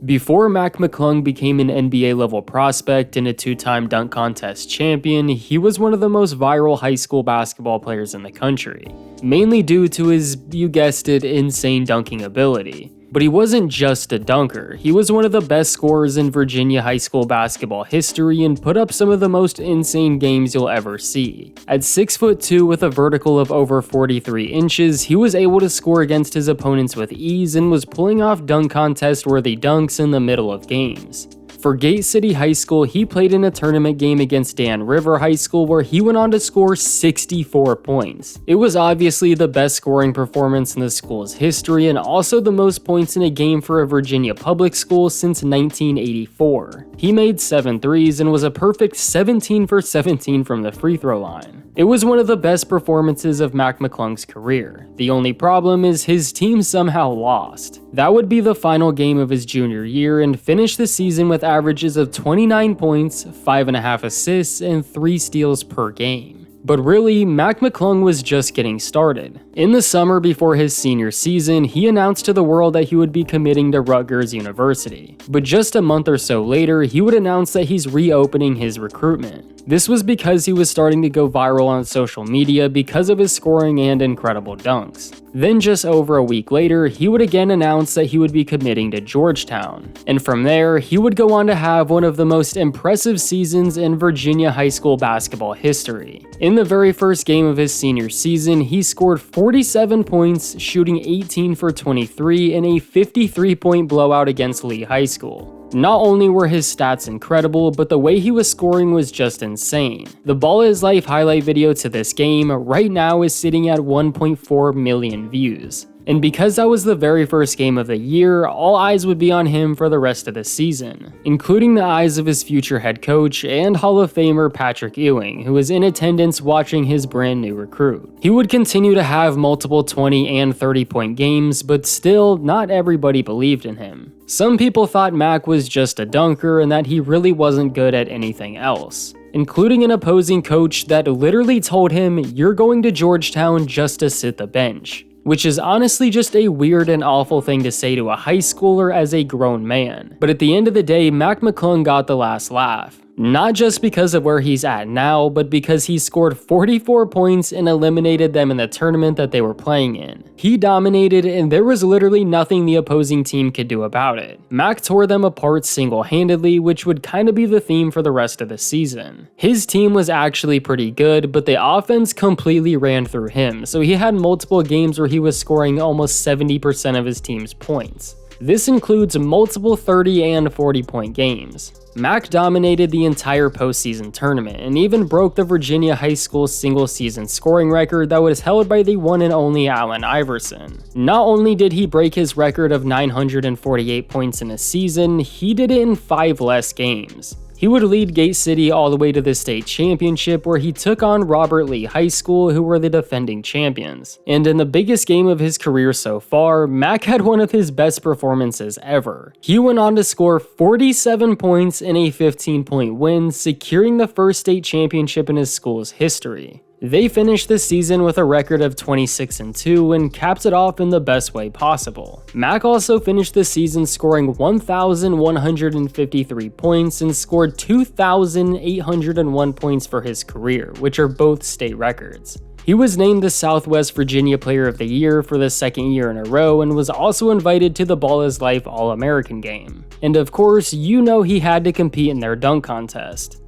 Before Mac McClung became an NBA-level prospect and a two-time dunk contest champion, he was one of the most viral high school basketball players in the country, mainly due to his, you guessed it, insane dunking ability. But he wasn't just a dunker, he was one of the best scorers in Virginia high school basketball history and put up some of the most insane games you'll ever see. At 6'2" with a vertical of over 43 inches, he was able to score against his opponents with ease and was pulling off dunk contest-worthy dunks in the middle of games. For Gate City High School, he played in a tournament game against Dan River High School where he went on to score 64 points. It was obviously the best scoring performance in the school's history and also the most points in a game for a Virginia public school since 1984. He made 7 threes and was a perfect 17 for 17 from the free throw line. It was one of the best performances of Mac McClung's career. The only problem is his team somehow lost. That would be the final game of his junior year and finished the season with averages of 29 points, 5.5 assists, and 3 steals per game. But really, Mac McClung was just getting started. In the summer before his senior season, he announced to the world that he would be committing to Rutgers University. But just a month or so later, he would announce that he's reopening his recruitment. This was because he was starting to go viral on social media because of his scoring and incredible dunks. Then just over a week later, he would again announce that he would be committing to Georgetown. And from there, he would go on to have one of the most impressive seasons in Virginia high school basketball history. In the very first game of his senior season, he scored 47 points, shooting 18 for 23 in a 53-point blowout against Lee High School. Not only were his stats incredible, but the way he was scoring was just insane. The Ball Is Life highlight video to this game right now is sitting at 1.4 million views. And because that was the very first game of the year, all eyes would be on him for the rest of the season, including the eyes of his future head coach and Hall of Famer Patrick Ewing, who was in attendance watching his brand new recruit. He would continue to have multiple 20 and 30-point games, but still, not everybody believed in him. Some people thought Mac was just a dunker and that he really wasn't good at anything else, including an opposing coach that literally told him, "You're going to Georgetown just to sit the bench." Which is honestly just a weird and awful thing to say to a high schooler as a grown man. But at the end of the day, Mac McClung got the last laugh. Not just because of where he's at now, but because he scored 44 points and eliminated them in the tournament that they were playing in. He dominated and there was literally nothing the opposing team could do about it. Mac tore them apart single-handedly, which would kind of be the theme for the rest of the season. His team was actually pretty good, but the offense completely ran through him, so he had multiple games where he was scoring almost 70% of his team's points. This includes multiple 30 and 40-point games. Mac dominated the entire postseason tournament and even broke the Virginia high school single-season scoring record that was held by the one and only Allen Iverson. Not only did he break his record of 948 points in a season, he did it in 5 less games. He would lead Gate City all the way to the state championship where he took on Robert Lee High School, who were the defending champions. And in the biggest game of his career so far, Mac had one of his best performances ever. He went on to score 47 points in a 15-point win, securing the first state championship in his school's history. They finished the season with a record of 26-2 and capped it off in the best way possible. Mac also finished the season scoring 1,153 points and scored 2,801 points for his career, which are both state records. He was named the Southwest Virginia Player of the Year for the second year in a row and was also invited to the Ball Is Life All-American game. And of course, you know he had to compete in their dunk contest.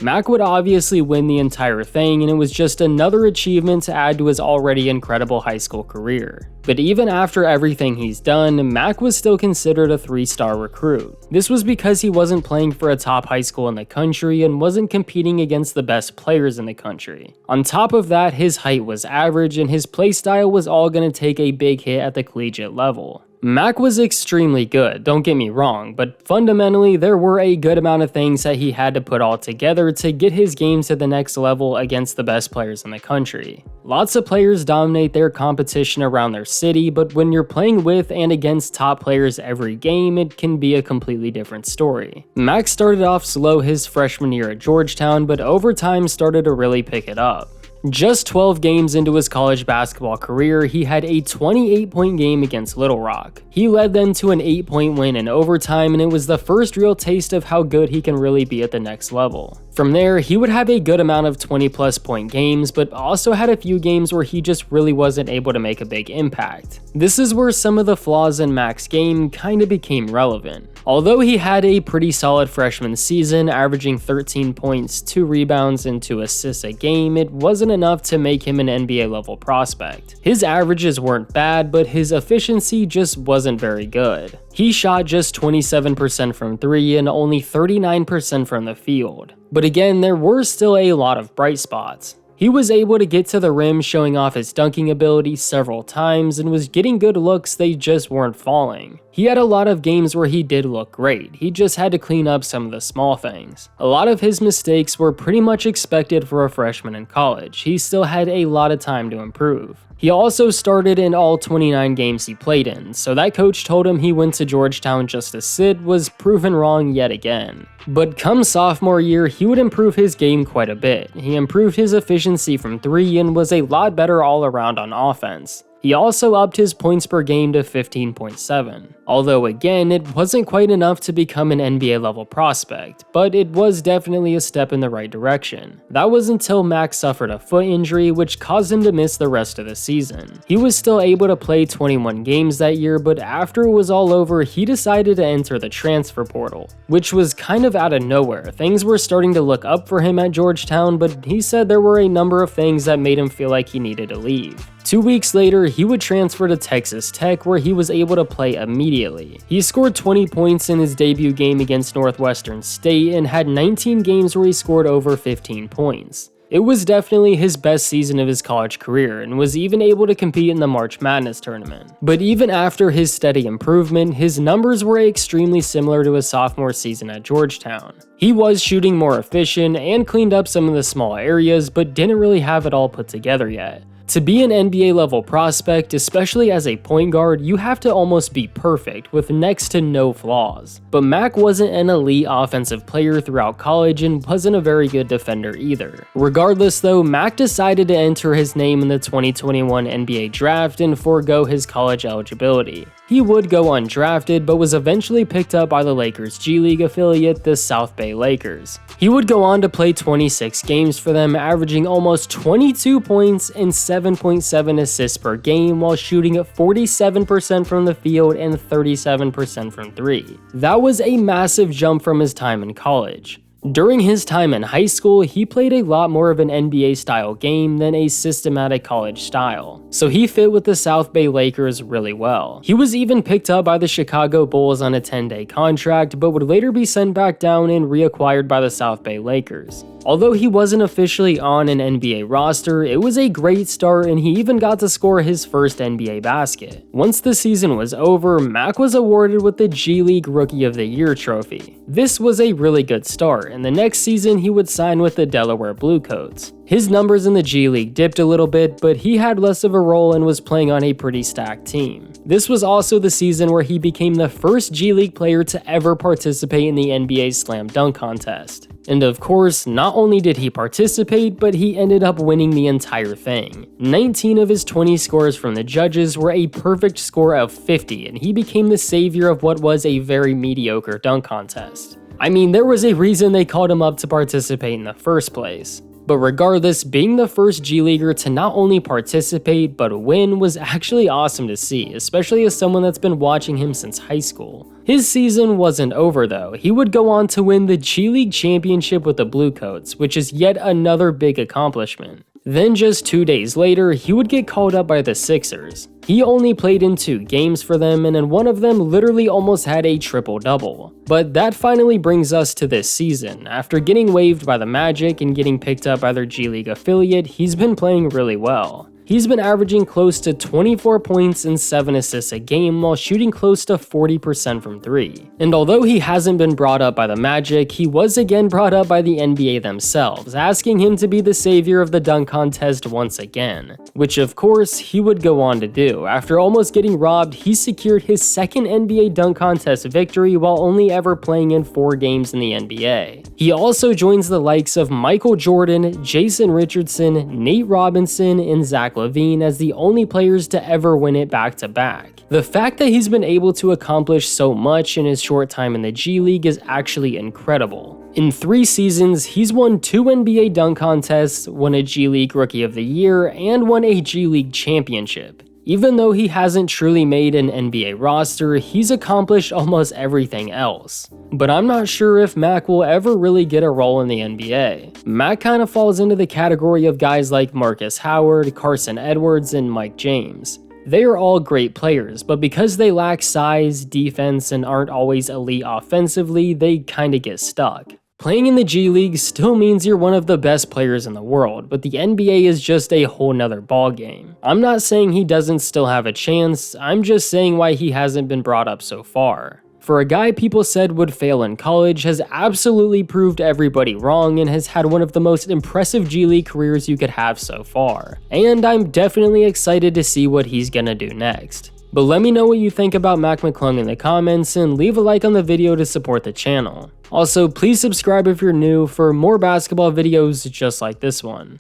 Mac would obviously win the entire thing, and it was just another achievement to add to his already incredible high school career. But even after everything he's done, Mac was still considered a 3-star recruit. This was because he wasn't playing for a top high school in the country and wasn't competing against the best players in the country. On top of that, his height was average and his play style was all going to take a big hit at the collegiate level. Mac was extremely good, don't get me wrong, but fundamentally there were a good amount of things that he had to put all together to get his game to the next level against the best players in the country. Lots of players dominate their competition around their city, but when you're playing with and against top players every game, it can be a completely different story. Mac started off slow his freshman year at Georgetown, but over time started to really pick it up. Just 12 games into his college basketball career, he had a 28-point game against Little Rock. He led them to an 8-point win in overtime, and it was the first real taste of how good he can really be at the next level. From there, he would have a good amount of 20-plus point games, but also had a few games where he just really wasn't able to make a big impact. This is where some of the flaws in Mac's game kinda became relevant. Although he had a pretty solid freshman season, averaging 13 points, 2 rebounds, and 2 assists a game, it wasn't enough to make him an NBA level prospect. His averages weren't bad, but his efficiency just wasn't very good. He shot just 27% from 3 and only 39% from the field. But again, there were still a lot of bright spots. He was able to get to the rim, showing off his dunking ability several times, and was getting good looks, they just weren't falling. He had a lot of games where he did look great, he just had to clean up some of the small things. A lot of his mistakes were pretty much expected for a freshman in college. He still had a lot of time to improve. He also started in all 29 games he played in, so that coach told him he went to Georgetown just to sit was proven wrong yet again. But come sophomore year, he would improve his game quite a bit. He improved his efficiency from 3 and was a lot better all around on offense. He also upped his points per game to 15.7. Although again, it wasn't quite enough to become an NBA level prospect, but it was definitely a step in the right direction. That was until Mac suffered a foot injury which caused him to miss the rest of the season. He was still able to play 21 games that year, but after it was all over, he decided to enter the transfer portal, which was kind of out of nowhere. Things were starting to look up for him at Georgetown, but he said there were a number of things that made him feel like he needed to leave. 2 weeks later, he would transfer to Texas Tech, where he was able to play immediately. He scored 20 points in his debut game against Northwestern State and had 19 games where he scored over 15 points. It was definitely his best season of his college career and was even able to compete in the March Madness tournament. But even after his steady improvement, his numbers were extremely similar to his sophomore season at Georgetown. He was shooting more efficient and cleaned up some of the small areas, but didn't really have it all put together yet. To be an NBA level prospect, especially as a point guard, you have to almost be perfect with next to no flaws. But Mac wasn't an elite offensive player throughout college and wasn't a very good defender either. Regardless though, Mac decided to enter his name in the 2021 NBA draft and forego his college eligibility. He would go undrafted, but was eventually picked up by the Lakers' G League affiliate, the South Bay Lakers. He would go on to play 26 games for them, averaging almost 22 points and 7.7 assists per game while shooting at 47% from the field and 37% from 3. That was a massive jump from his time in college. During his time in high school, he played a lot more of an NBA-style game than a systematic college style, so he fit with the South Bay Lakers really well. He was even picked up by the Chicago Bulls on a 10-day contract, but would later be sent back down and reacquired by the South Bay Lakers. Although he wasn't officially on an NBA roster, it was a great start and he even got to score his first NBA basket. Once the season was over, Mac was awarded with the G League Rookie of the Year trophy. This was a really good start, and the next season he would sign with the Delaware Bluecoats. His numbers in the G League dipped a little bit, but he had less of a role and was playing on a pretty stacked team. This was also the season where he became the first G League player to ever participate in the NBA Slam Dunk Contest. And of course, not only did he participate, but he ended up winning the entire thing. 19 of his 20 scores from the judges were a perfect score of 50, and he became the savior of what was a very mediocre dunk contest. I mean, there was a reason they called him up to participate in the first place. But regardless, being the first G Leaguer to not only participate but win was actually awesome to see, especially as someone that's been watching him since high school. His season wasn't over though. He would go on to win the G League championship with the Bluecoats, which is yet another big accomplishment. Then just 2 days later, he would get called up by the Sixers. He only played in 2 games for them, and in one of them literally almost had a triple-double. But that finally brings us to this season. After getting waived by the Magic and getting picked up by their G League affiliate, he's been playing really well. he's been averaging close to 24 points and 7 assists a game while shooting close to 40% from 3. And although he hasn't been brought up by the Magic, he was again brought up by the NBA themselves, asking him to be the savior of the dunk contest once again. Which of course, he would go on to do. After almost getting robbed, he secured his second NBA dunk contest victory while only ever playing in 4 games in the NBA. He also joins the likes of Michael Jordan, Jason Richardson, Nate Robinson, and Zach LaVine as the only players to ever win it back-to-back. The fact that he's been able to accomplish so much in his short time in the G League is actually incredible. In 3 seasons, he's won 2 NBA dunk contests, won a G League Rookie of the Year, and won a G League championship. Even though he hasn't truly made an NBA roster, he's accomplished almost everything else. But I'm not sure if Mac will ever really get a role in the NBA. Mac kind of falls into the category of guys like Marcus Howard, Carson Edwards, and Mike James. They are all great players, but because they lack size, defense, and aren't always elite offensively, they kinda get stuck. Playing in the G League still means you're one of the best players in the world, but the NBA is just a whole nother ballgame. I'm not saying he doesn't still have a chance, I'm just saying why he hasn't been brought up so far. For a guy people said would fail in college, has absolutely proved everybody wrong and has had one of the most impressive G League careers you could have so far. And I'm definitely excited to see what he's gonna do next. But let me know what you think about Mac McClung in the comments and leave a like on the video to support the channel. Also, please subscribe if you're new for more basketball videos just like this one.